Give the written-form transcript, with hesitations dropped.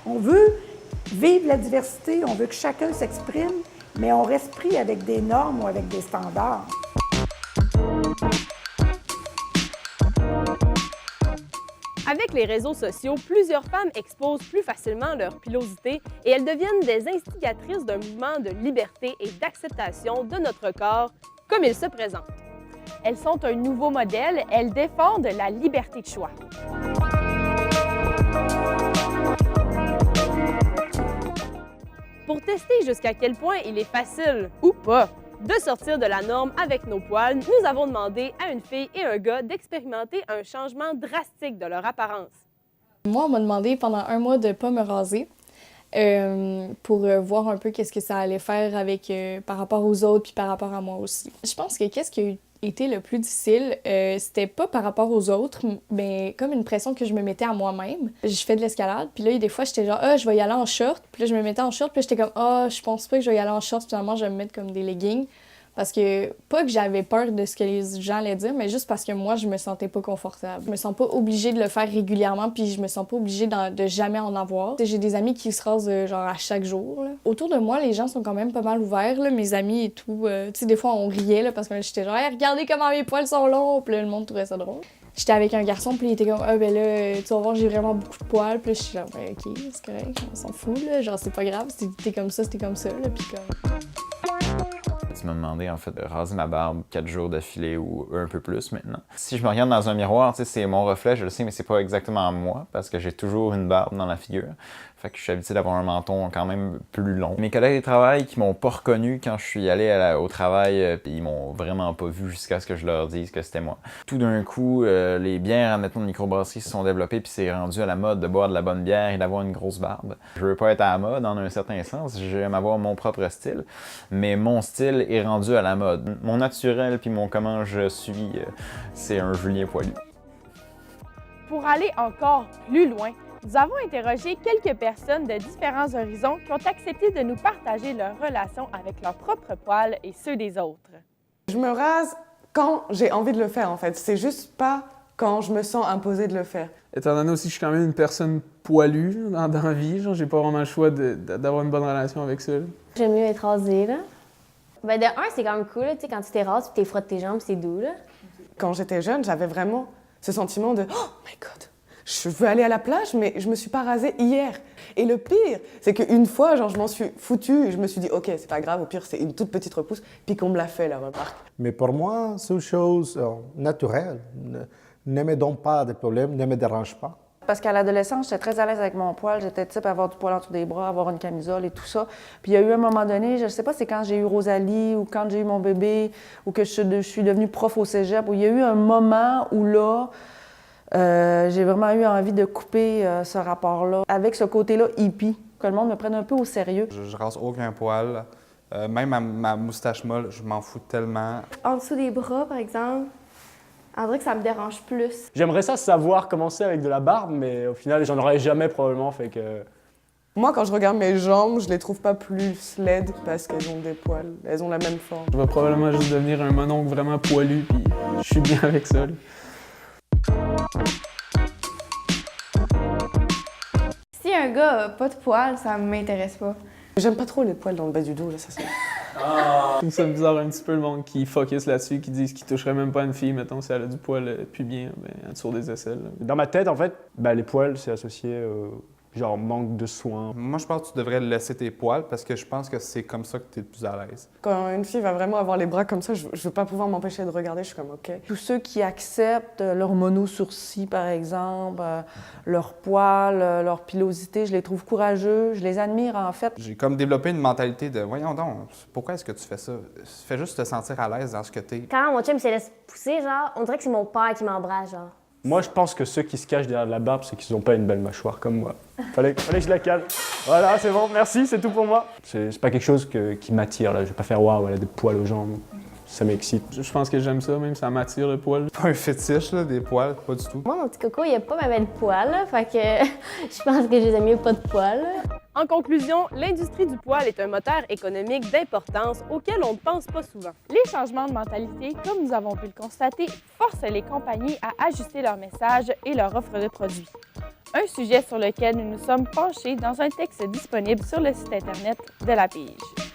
On veut vivre la diversité, on veut que chacun s'exprime, mais on reste pris avec des normes ou avec des standards. Avec les réseaux sociaux, plusieurs femmes exposent plus facilement leur pilosité et elles deviennent des instigatrices d'un mouvement de liberté et d'acceptation de notre corps comme il se présente. Elles sont un nouveau modèle, elles défendent la liberté de choix. Pour tester jusqu'à quel point il est facile, ou pas, de sortir de la norme avec nos poils, nous avons demandé à une fille et un gars d'expérimenter un changement drastique de leur apparence. Moi, on m'a demandé pendant 1 mois de ne pas me raser pour voir un peu qu'est-ce que ça allait faire avec, par rapport aux autres puis par rapport à moi aussi. Je pense que qu'est-ce qui a été le plus difficile, c'était pas par rapport aux autres, mais comme une pression que je me mettais à moi-même. Je fais de l'escalade, puis là, des fois, j'étais genre « Ah, je vais y aller en short », puis là, je me mettais en short, puis là, j'étais comme « Ah, je pense pas que je vais y aller en short, finalement, je vais me mettre comme des leggings ». Parce que, pas que j'avais peur de ce que les gens allaient dire, mais juste parce que moi, je me sentais pas confortable. Je me sens pas obligée de le faire régulièrement, puis je me sens pas obligée de jamais en avoir. J'ai des amis qui se rasent genre à chaque jour. Là. Autour de moi, les gens sont quand même pas mal ouverts, là, mes amis et tout. Tu sais, des fois, on riait là, parce que j'étais genre hey, « regardez comment mes poils sont longs! » Puis là, le monde trouvait ça drôle. J'étais avec un garçon, puis il était comme « Ah, ben là, tu vas voir, j'ai vraiment beaucoup de poils. » Puis là, je suis genre ben, « OK, c'est correct, on s'en fout, là. Genre, c'est pas grave, si t'es comme ça, c'était comme ça. » Puis comme... Tu m'as demandé en fait de raser ma barbe 4 jours d'affilée ou un peu plus maintenant. Si je me regarde dans un miroir, tu sais, c'est mon reflet, je le sais, mais c'est pas exactement moi parce que j'ai toujours une barbe dans la figure. Fait que je suis habitué d'avoir un menton quand même plus long. Mes collègues de travail qui m'ont pas reconnu quand je suis allé au travail, puis ils m'ont vraiment pas vu jusqu'à ce que je leur dise que c'était moi. Tout d'un coup, les bières, admettons, de microbrasserie se sont développées puis c'est rendu à la mode de boire de la bonne bière et d'avoir une grosse barbe. Je veux pas être à la mode en un certain sens, j'aime avoir mon propre style, mais mon style est rendu à la mode. Mon naturel puis comment je suis, c'est un Julien poilu. Pour aller encore plus loin, nous avons interrogé quelques personnes de différents horizons qui ont accepté de nous partager leurs relations avec leurs propres poils et ceux des autres. Je me rase quand j'ai envie de le faire, en fait. C'est juste pas quand je me sens imposée de le faire. Étant donné aussi que je suis quand même une personne poilue dans la vie, genre, j'ai pas vraiment le choix d'avoir une bonne relation avec ça. J'aime mieux être rasée, là. Ben de un, c'est quand même cool, là, tu sais, quand tu t'es rase, tu t'es frottes tes jambes, c'est doux, là. Quand j'étais jeune, j'avais vraiment ce sentiment de « Oh my God! Je veux aller à la plage, mais je me suis pas rasée hier. » Et le pire, c'est qu'une fois, genre, je m'en suis foutue, je me suis dit « Ok, c'est pas grave, au pire, c'est une toute petite repousse. » Puis qu'on me l'a fait, la remarque. Mais pour moi, c'est une chose naturelle. Ne me donne pas de problème, ne me dérange pas. Parce qu'à l'adolescence, j'étais très à l'aise avec mon poil. J'étais type à avoir du poil en dessous des bras, avoir une camisole et tout ça. Puis il y a eu un moment donné, je ne sais pas, c'est quand j'ai eu Rosalie ou quand j'ai eu mon bébé ou que je suis devenue prof au cégep, où il y a eu un moment où là, j'ai vraiment eu envie de couper ce rapport-là avec ce côté-là hippie, que le monde me prenne un peu au sérieux. Je rase aucun poil. Même ma moustache molle, je m'en fous tellement. En dessous des bras, par exemple, on dirait que ça me dérange plus. J'aimerais ça savoir commencer avec de la barbe, mais au final, j'en aurais jamais probablement, fait que... Moi, quand je regarde mes jambes, je les trouve pas plus laides parce qu'elles ont des poils. Elles ont la même forme. Je vais probablement juste devenir un mononcle vraiment poilu, puis je suis bien avec ça. Là. Si un gars a pas de poils, ça m'intéresse pas. J'aime pas trop les poils dans le bas du dos, là, ça c'est... Je trouve ça bizarre un petit peu le monde qui focus là-dessus, qui disent qu'il toucherait même pas une fille, mettons, si elle a du poil pubien, en dessous des aisselles. Là. Dans ma tête, en fait, les poils, c'est associé genre manque de soins. Moi, je pense que tu devrais laisser tes poils parce que je pense que c'est comme ça que tu es le plus à l'aise. Quand une fille va vraiment avoir les bras comme ça, je veux pas pouvoir m'empêcher de regarder, je suis comme OK. Tous ceux qui acceptent leur mono-sourcil, par exemple, leur poil, leur pilosité, je les trouve courageux, je les admire en fait. J'ai comme développé une mentalité de « Voyons donc, pourquoi est-ce que tu fais ça? Fais juste te sentir à l'aise dans ce que t'es. » Quand mon chum se laisse pousser, genre, on dirait que c'est mon père qui m'embrasse, genre. Moi, je pense que ceux qui se cachent derrière la barbe, c'est qu'ils n'ont pas une belle mâchoire comme moi. Fallait que je la calme. Voilà, c'est bon, merci, c'est tout pour moi. C'est pas quelque chose qui m'attire, là. Je vais pas faire « Waouh, elle a des poils aux jambes ». Ça m'excite. Je pense que j'aime ça, même ça m'attire le poil. Pas un fétiche, là, des poils, pas du tout. Moi, mon petit coco, il a pas ma belle poil, là, fait que je pense que je les aime mieux pas de poil. En conclusion, l'industrie du poil est un moteur économique d'importance auquel on ne pense pas souvent. Les changements de mentalité, comme nous avons pu le constater, forcent les compagnies à ajuster leur message et leur offre de produits. un sujet sur lequel nous nous sommes penchés dans un texte disponible sur le site Internet de la Pige.